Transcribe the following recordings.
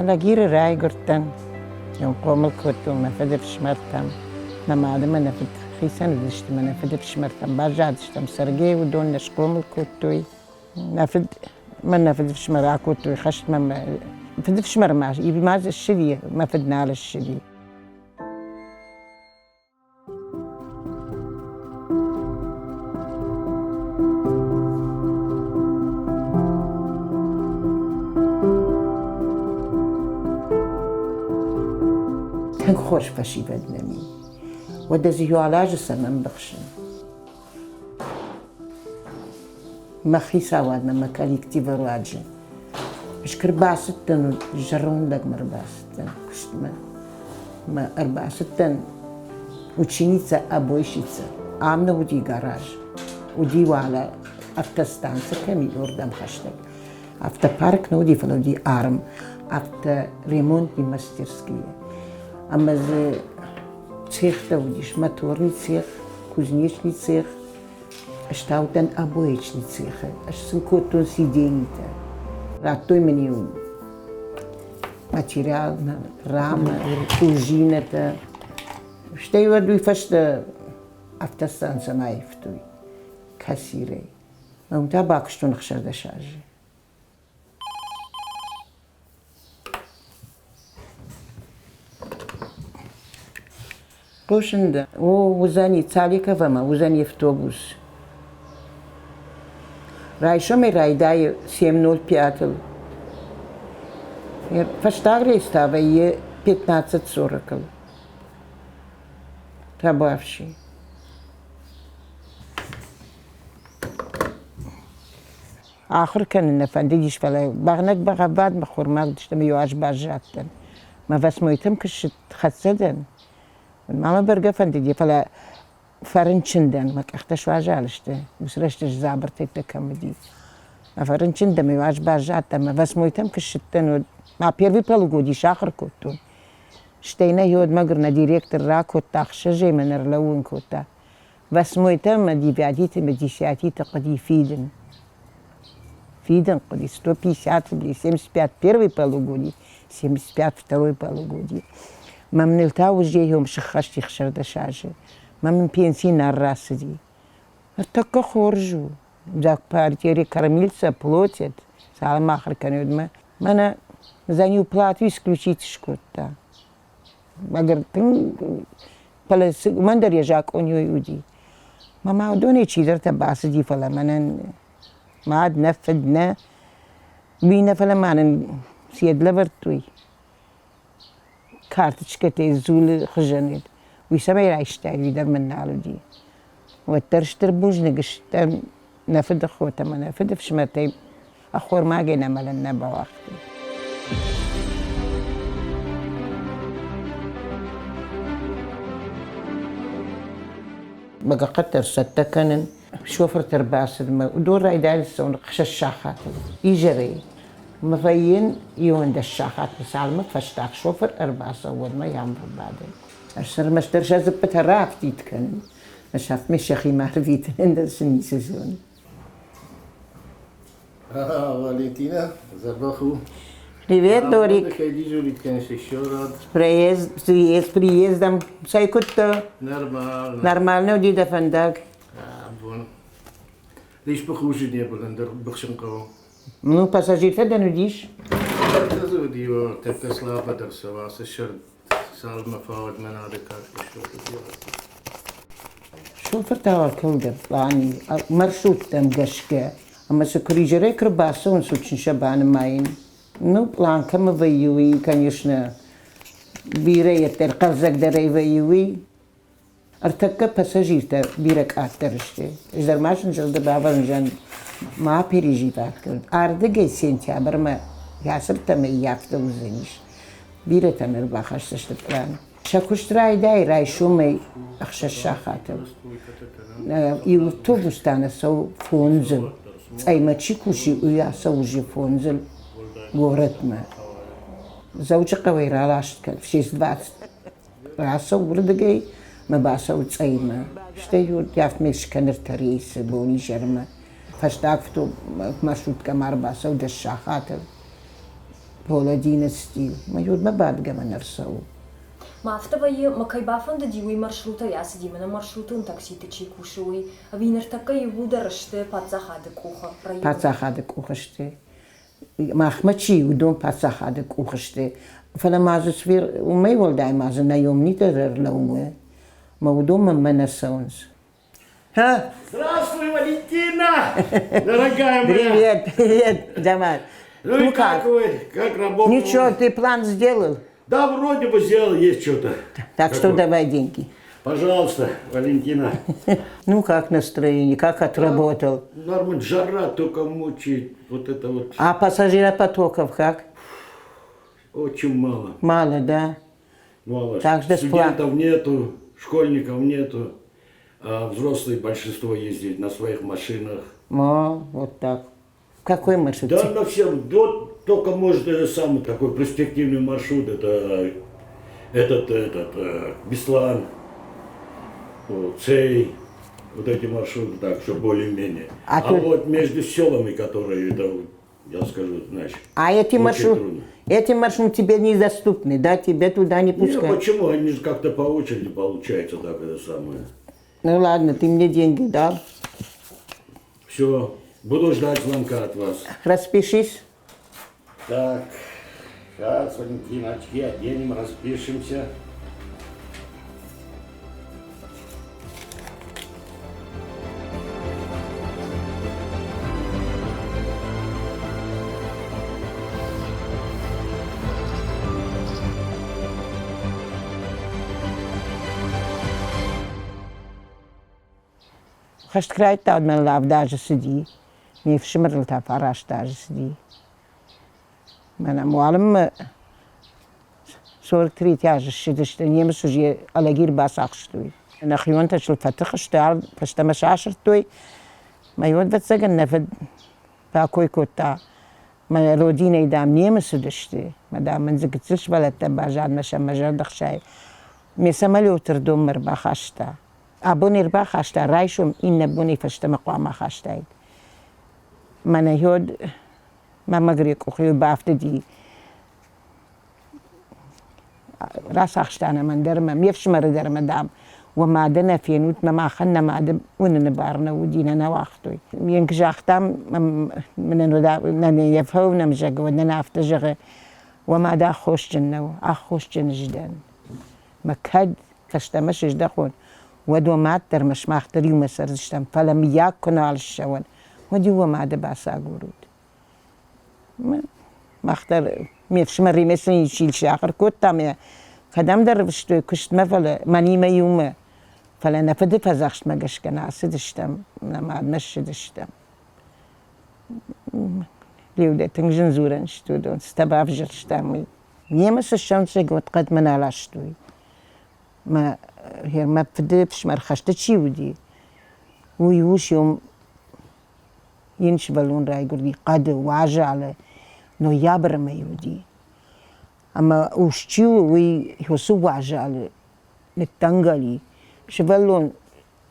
هلا جير راي قرتن يوم قوم الكوتو ما فدر شمرتم لما عاد ما نفد خيسان ودشت ما نفد شمرتم برجع دشتم سرقي ودون نشقوم الكوتوي نفد ما نفد شمر كوتوي خشت ما فد شمر ما يبي ما الشدي ما فدنا على الشدي كان خوش فشي بدنمي ودزيو علاج سمن بخشن ما خيسا وادنا ما كالي كتيب رواجن مش كربع ستن جرون لك مربع ستن كشت ما أربع ستن وتشينيتسا أبويشيتسا عامنا ودي جراج ودي وعلى أفتستان سكمي أردم خشتك أفتا بارك نودي فلو دي آرم أفتا ريمونت دي ماسترسكية أما زي цех وديش моторный цех, кузнечный цех, штаутен обоечный цех, аж сынкотон сиденье-то. Ратой мне материал, рама, пружина-то. Что я веду фашта автостанция маевтуй, кассирей. А табак что нахшар дашажи. Пошенда, узани цалика вама, узани автобус. Райшо ми райдай 7:05. Фаштагре става е 15:40. Трабавши. آخر كان نفنديش فلا بغنك بغباد بخور ما قدشت ميواج باجاتن ما بس مويتم كش تخسدن ماما برجع فندي فلا فرنشندن ما كختش واجالشته بس رشتش زابرتي تكمدي ما فرنشندن ميواج باجاتن ما بس مويتم كشتن ما بيرفي بلغودي شاخر كوتو شتينا يود مقرنا ديريكتر راكو تاخشجي من رلون كوتا بس مويتم دي بعديتي مديشاتي تقدي Фиден, коли 150 или 75 первый полугодие, 75 второй полугодие. Мам нельта уже йом шахашти хшардашажи. Мам пенсии на рассади. А так хоржу. Так партии кормильца платят. Салмахар канюдма. Мана за нее плату исключить шкота. Магар тын палас мандар яжак он юди. Мама удоне чидер табасди фала манан ما عاد نفدنا بينا فلا ما سيد لبرتوي كارتش كتي زول خجنت ويسمى رايشتاي ويدر من نالو دي وترشتر بوج نقش نفد خوتا ما نفد في شمتي اخور ما جينا ملنا بوقتي بقى قطر ستكنن شوفر ترباس ودور رايدان السون قش الشاخات يجري مفين يوند الشاخات بس على ما فشتاق شوفر أرباس أول ما يعمر بعدين أشتر مشترش زبتها رافتي تكن مشاف مشيخي معرفيت عند سني سيزون Valentina, zabachu. Привет, Дорик. Приездом. Сайкутто. Нормально. Нормально, Дида Фандак. ليش بخوجي بلندر بخشنقو؟ Ну, пассажир-то да нудишь. Зудио, тепка بدر سوا الشرد سالمة فاود من هذا كاش شوفر تاوا كلدر يعني مرشوط تم قشكة أما سكري جريك رباسون سوتشن شبان ماين نو بلان كم فيوي كان يشنا بيرية ترقزك دري فيوي ارتكب باساجيرتا بيرك آترشته إذا ما شنجل دبابن ما بيريجي باكل أردقي سنتيابر ما ياسر تم يافتا وزنيش بيرتا مرباخش تشتبران شاكوش راي داي راي شومي أخش الشاخاتل يوتوبوس تانا سو فونزل أي ما تشيكوشي ويا سوجي فونزل ورتما زوجي قوي رالاشت كل فشيس بات راسو وردقي ما باسو تصيما شتيو ياف ميش كنر تريس بوني جرما فاشتاكفتو مشروط كمار باسو دش شاخاتل بولدين ستيل ما يود ما بعد جمن نرسو ما أفتباي ما كي بافن ديوي مرشروطة ياسدي من مرشروطون تاكسي تشي كوشوي أبي نرتكا يبود رشته باتزا خاد كوخة باتزا خاد كوخشته ما أخمتشي ودون باتزا خاد كوخشته فلما زسفير وما يقول دائما زنا يوم نيتر لومه موضوع من نرسونز ها Здравствуй, Валентина! Дорогая моя! Привет, привет, Джамаль. Ну и как вы? Как работа? Ничего, ты план сделал? Да, вроде бы сделал, есть что-то. Так что давай деньги. Пожалуйста, Валентина. Ну как настроение, как отработал? Нормально, жара только мучает. Вот это вот. А пассажиропотоков как? Очень мало. Мало, да? Мало. Так что студентов нету, школьников нету. А взрослые большинство ездят на своих машинах. О, вот так. Какой маршрут? Да, на всем. Вот только, может, самый такой перспективный маршрут, это Беслан, Цей, вот эти маршруты, так, что более-менее. А вот между селами, которые, это, я скажу, знаешь, а эти маршруты тебе недоступны, да? Тебе туда не пускают? Нет, почему? Они же как-то по очереди получается, так, это самое. Ну ладно, ты мне деньги дал. Все, буду ждать звонка от вас. Распишись. Так, сейчас, Валентиночки, оденем, распишемся. خشت كرايت تاود من الأفداج السدي ميف شمر لتا فراش تاج السدي من معلم صور كريت ياج الشدش تنيم سوجي على جير باس أخشتوي أنا خيون تشل فتخ اشتعل فاشتمش عشرتوي ما يود بتسجن نفد باكوي كوتا ما رودين يدام نيم سودشتي ما دام من زكتش بلا تباجاد مشا مجال دخشاي ميسملو تردوم مربا خاشتا أبوني ربا خاشتا رايشوم إن بوني فاشتمقوا ما خاشتايد من يود ما مغريق وخيو بافتدي راس خاشتانا من درما ميفشمر درما دام وما دنا في نوت ما خلنا ما دم ونبارنا ودينا نواختوي ينكجاختام من نن يفهونا مجاق ودنا افتجغ وما دا خوش جنو اخوش جن جدا ما كاد كشتمش دخون ودو ما تر مش ما اختري وما سرزشتم فلم يكن على الشون ودي وما دا باسا قرود ما اختر ميفشمري مثلا يشيل شاخر كوتا قدم درفشتوي كشت ما فلا ماني ما يوم فلا نفد فزخش ما قش كنا سدشتم ما مش دشتم ليودا تنجن زورن شتو دون استباف جرشتامي نيمس الشمس قد قد من على شتوي ما هي ما بدبش ما رخشتشي ودي ويوش يوم ينشبلون راي قردي قد واجع على نو يابر ما يودي أما وشتيو وي هوسو واجع على نتنقلي شبلون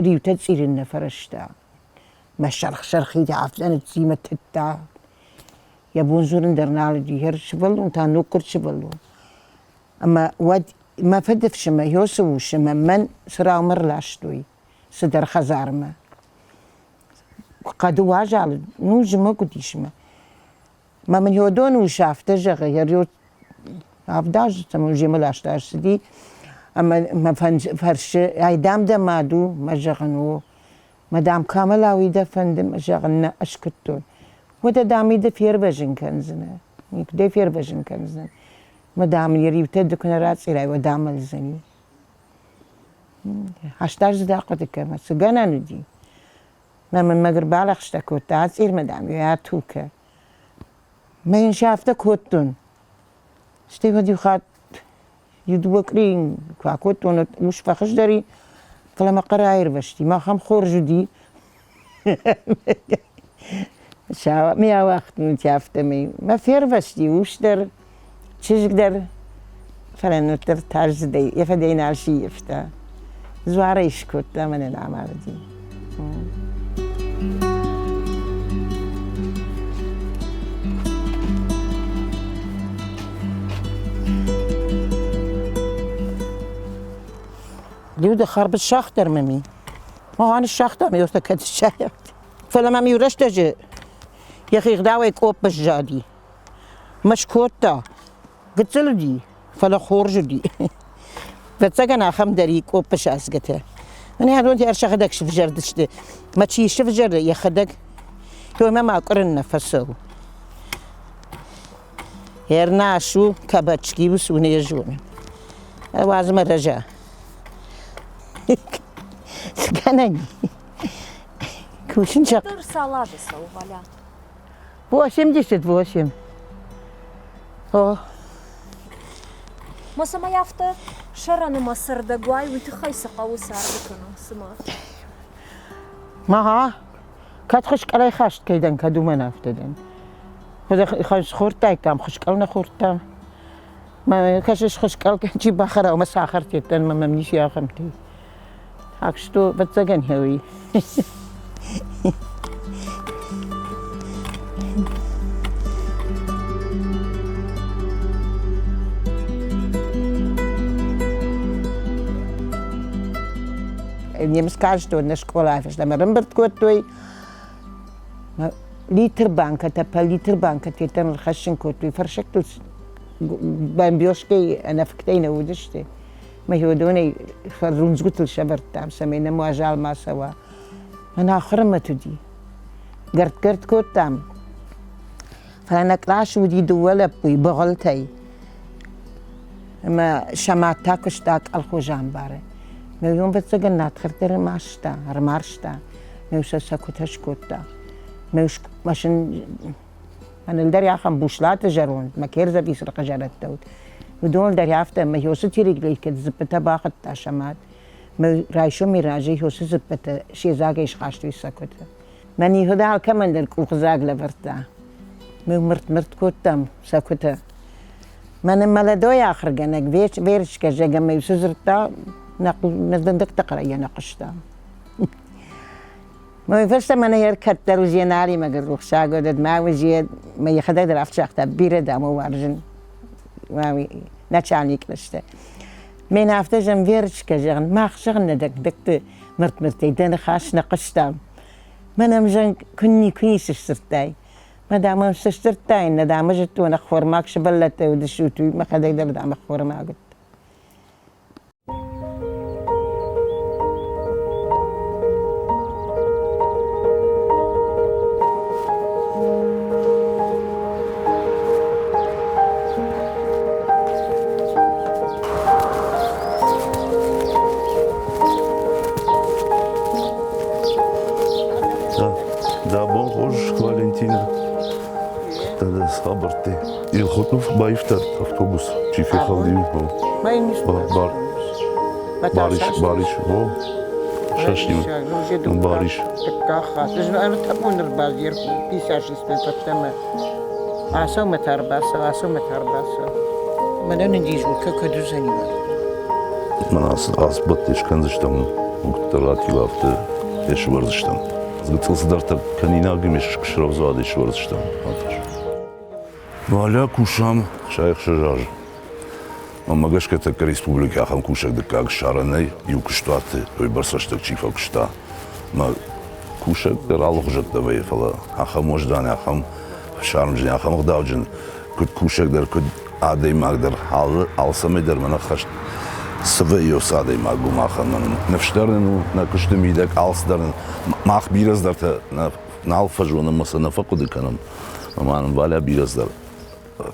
ريوتات سيرنا فرشتا ما شرخي تعفتنا تسيمة تتا يبون زورن درنال دي هر شبلون تانو كرت شبلون أما واد ما فدف شما يوسو شما من سراو مرلاشتوي سدر خزارما قد واجع نوج ما قدي شما ما من يودون وشافته جغ يريو عفداج تمو جملاشتاش سدي أما ما فرش عيدام ده مادو ما جغنو مدام كاملا ويدا فندم جغنا أشكتون وده دامي ده فير بجن كنزنا ده فير بجن كنزنا مدام يريو تدكنا راتس إلي ودام الزني 18 دقيقة كما سجنا ندي ما من مغرب على خشتكوت تعصير مدام ياتوكا ما ينشافتك هوتون شتي ودي خات يدوكرين كواكوتون وش فخش داري فلما قراير بشتي ما خم خورج دي شاو ميا وقت نتيافتمي ما فير بشتي وش در تشيش قدر فلانو ترتاج دي يفدينا على شي يفتا زواري يشكوت من الأعمال دي لیود خرب الشاخ در ممی ما هان الشاخ در میورت کد الشاخ فلما میورش تجي يا اخي غداوي كوب بجادي مش كوتا قلت له دي فلا خورج دي فتسجن خم دري كوب بش اسقته انا هذول دي ارشخ دك شف جردشته ما تشي شف جر يا خدك هو ما قرن نفسه يرنا شو كبتشكي وسونه يجون لازم رجع سكنني كوشن شق Тыр салады сау Валя. 88. О, Масама яфты шараны масырда гуай уйты хайсы қауы сарды күні сыма. маха كتخش علي خشت كيدن كدو ما نفتدن هذا خش خورتاي تام خش قلنا خورتا ما كشش خش قل كنتي بخرة وما ساخرتي تن ما ممنيش يا خمتي هاكشتو بتسجن هوي Німець кажуть, що не школа, що ми ремберт котуй, літр банка, та літр банка, ти там хащен котуй, фаршектус, бамбіошки, на фктейна удишти. Ми йодони фарунзгутл шаберт там, самі муажал масава. Мен ахрма туди. Герт кот там. فانا كلاش ودي دولة بوي بغلتي. ما شماتاكش تاك الخوجان باره. میون بتسگن ناتخرتر ماشتا، رمارشتا، میوش سکوتش کوتا، میوش ماشن من الدریا خم بوشلات جرون، ما كيرز بيسرق جرت دود، ودول دریافته میوش تیریگلی که زبطه باخت تاشمات، می رایشو میراجی هوش زبطه شیزاگیش خاشتوی سکوته، من یهودا کمان در کوخزاگ لورتا، مرت کوتام سکوته، من ملدوی آخر جنگ ویرش که جگم میوش زرتا نقدك تقرأ يا نقشتا ما يفرش من يركض تروجي ناري ما قروح شاقود ما وجيد ما يخدق درافت شاقتا بيرد أمو وارجن ما نتشاني كلشتا من أفتجم فيرش كجغن ما خشغن دك مرتي دين خاش نقشتا ما نمجن كني سشترتاي ما دام سشترتاي ندام جتو نخور ماك شبلته ودشوتو ما خدق در دام خور ما قلت Да, бон хош, Валентина. Тогда схабарте. И хотнув байфтар автобус. Чифи халдим. Бариш. Шашним. Бариш. كاخا أنا تبون البازير بيساش استفتما عصومة ترباسة من أنا نجيزو كدو زني من أصبت كنزشتم مقتراتي لافت إيش ورزشتم. Згцилсдарта канинагимеш кшравзади шварзштам. Валя кушам шайх шажаж. Мамагашката республика хам кушак декаг шаранай юкштаты ойбарсаштак чифакшта. Ма кушак ралгжат давай фала. Ахам мождан ахам шармжин ахам гдавжин кут кушак дар кут адей магдар хал алсамедер мана хаш Свејос адай магу маханан. Нефштарнен на куштемидек алсдарен мах бираздарта на алфажуна маса на факуды канам. Аман валя бираздар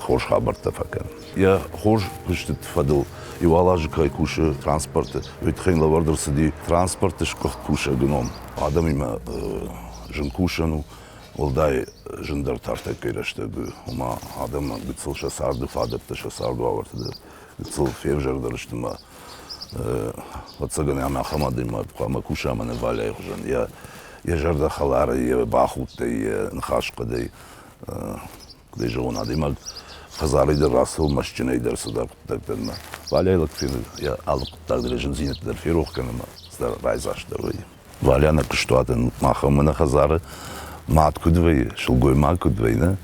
хош хабарта факан. Я хош куштет фадыл и валажы кай кушы транспорты. Өтхен лавардар сиди транспорты шках куша гном. Адам има жын кушану олдай жындар тарта кайраштагы. Ума адам гыцыл шасарды фадапта шасарду авартыды. Гыцыл февжардарыштыма Отсаган я махамадима, кама кушама не валя ихужан. Я жарда халара, я бахутте, я нхашкадей, кдей жон адимаг хазаридер расыл машчинейдер сюда куттагдерма. Валя илак фир, я алып куттагдер жын зинеттер фир охканема, сдар райзаштер вай. Валя на кыштуатен махамына хазары, мат кудвей, шылгой мат кудвей, не?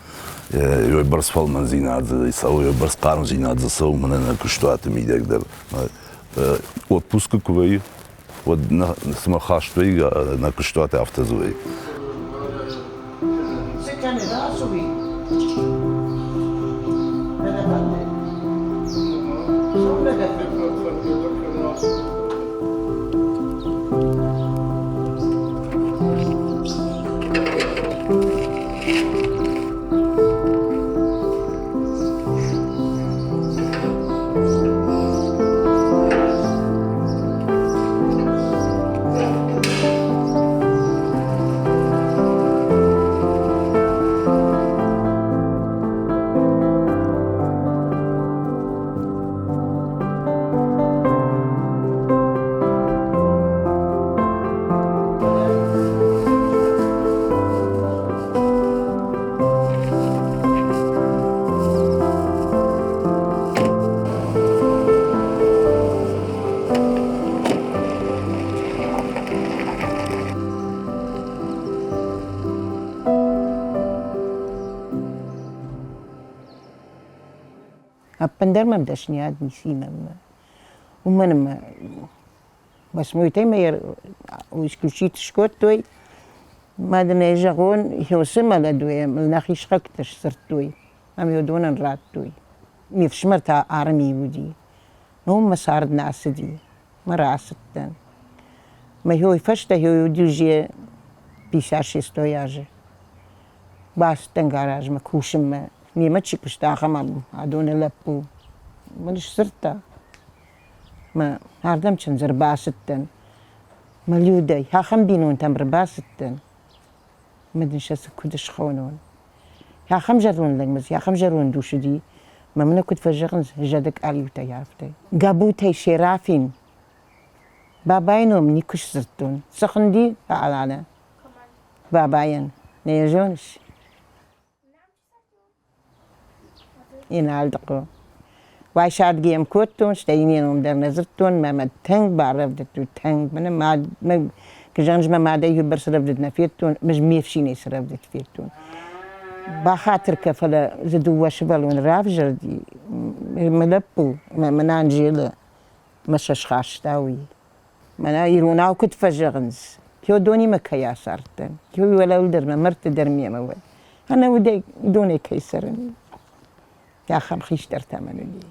Йой барс фалман зинадзе, исау йой барс карм зинадзе сау, мына на кыштуатем идегдер. отпуска кувей, вот на самохаштвей, на кштате автозуей. Аппандар мам дашниад нисимам. Уманам бас мойтай мэр исключит шкот той мадне жагон хёсмала дуе нахишхак ташсртуй ам йодонан раттуй мифшмарта арми вуди нум масард насди марасттан ма хёй фашта хёй дюже писаши стояже бас тангараж ма кушим نيمتشي كشتاخا ما عدون لبو منش سرتا ما هاردم چن زرباستن مليودي ها خم بينون تم رباستن مدنش كدش خونون ها خم جرون لنمز ها خم جرون دوشدي ما منا كنت فجرن جدك عليوتا يافتي قابوتي شرافين باباينهم نيكش سرتون سخندي على باباين نيجونش ينالدقو واشاد جيم كوتون شتاينينهم در نظرتون ما تنگ بعرفدتو تنگ من ما كجانج ما ده يبرس رفدت نفيتون مش ميفشيني سرفدت فيتون بخاطر كفلا زدوا شبالون رافجر دي ملبو ما منانجيلا مش خاشتاوي ما يروناو كنت فجرنز كيو دوني ما كيا صارتن كيو ولا ولدر ما مرت درميه ما ود انا ودي دوني كيسرني يا خم خيش درتمن لي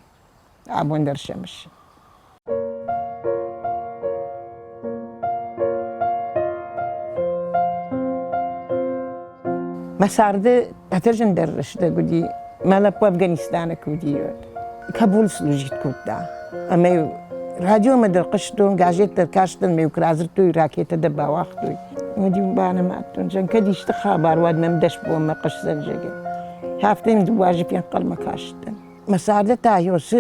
عبون در شمش ما سارده هترجن درش ده قدي ما لبوا أفغانستان كودي كابول سلوجيت كودا أما راديو ما در قشتون قاجيت در كاشتن ما يكرازرتو راكيت دبا واختوي ودي بانا ماتون جن كديش تخابر واد ما مدش بو ما قش زنجقي هافتين دواجي في قلم كاشتن مساعدة تايوس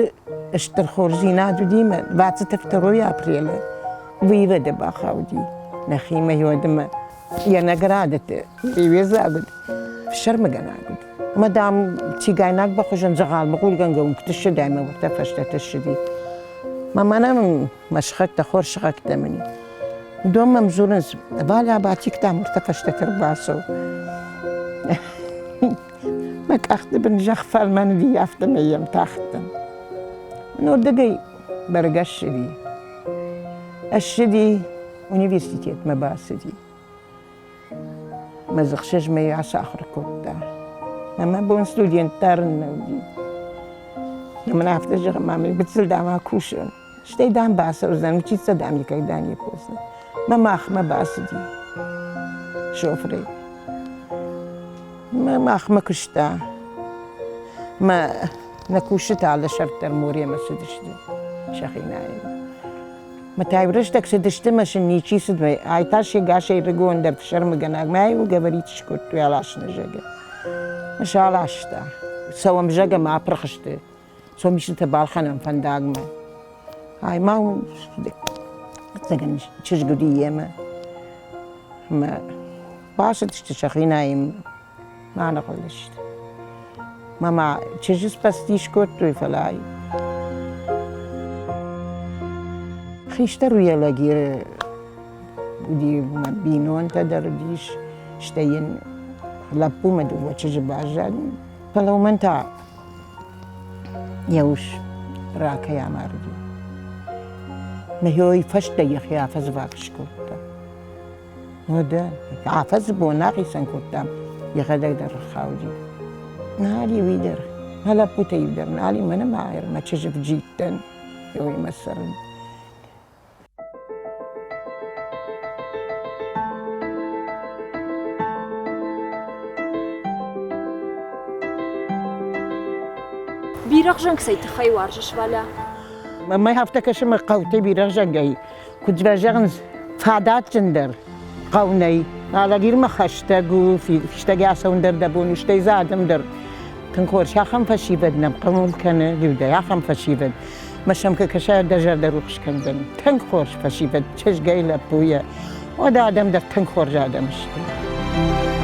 اشتر خورزينا ديما بعد تفترو يا بريلا ويرا دبا خاودي نخيمة يودما يا نقرادت يوزا قد الشرم قنا قد مدام تيجايناك بخوجن زغال بقول قنقوم كتش دايما وقتفشت تشدي ما انا مشخك تخور شخك تمني دوم مزورنز بالي باتيك تام ارتفشت ترباسو ما كاخت بن جخفال من دي يافتن ايام تاختن نور دقي برقش دي الشدي universitet مباسدي ما زخشج ما يعسى اخر كوتا لما بون ستودينتارن ودي لما نافت جغ مامي بتسل داما كوشن شتي دام باسر زن مشي صدام لي كيداني بوسن ما ماخ ما باسدي شوفري ما ماخ ما كشتا ما نكوشت على شرط المورية ما سدشت شخيناي ما تعبرشتك سدشت مش نيشي سدمي عيتاشي قاشي رجون در شرم جناق معي وجبريت شكوت ويعلاش نجاجة مش علاشتا سوى مجاجة ما برخشت سوى مش تبالخنا فنداق ما هاي ما هو تجن تشج قدية ما باشت شخيناي ما نقولشت ماما تشجس بس تيشكوت ويفلاي خيشتر ويا لاجير ودي ما بينون تدر ديش شتين لابو ما دو وتشج باجان فلو منتا يوش راك يا ماردو ما هو يفشت يا أخي عفز باكش كوتا هذا عفز بوناقي سن كوتا يا غدا در خاوجي نالي ويدر هلا بوتا يدر نالي ما أنا معاير ما تشجف جدا يوي مسرن بيرق جنك سيتخي وارجش ولا ما يهفتكش ما قوتي بيرجع جاي كنت برجعن فادات جندر قوني على غير ما خشتاقو في اشتاقي عسون دبون اشتاقي زادم در تنكور شاخم فشي بدنا قمول كان لودا ياخم فشي بد مشام كشا دجر دروخش كان بن تنكور فشي بد تش جاي لبويا ودا آدم در تنكور جادم اشتاقي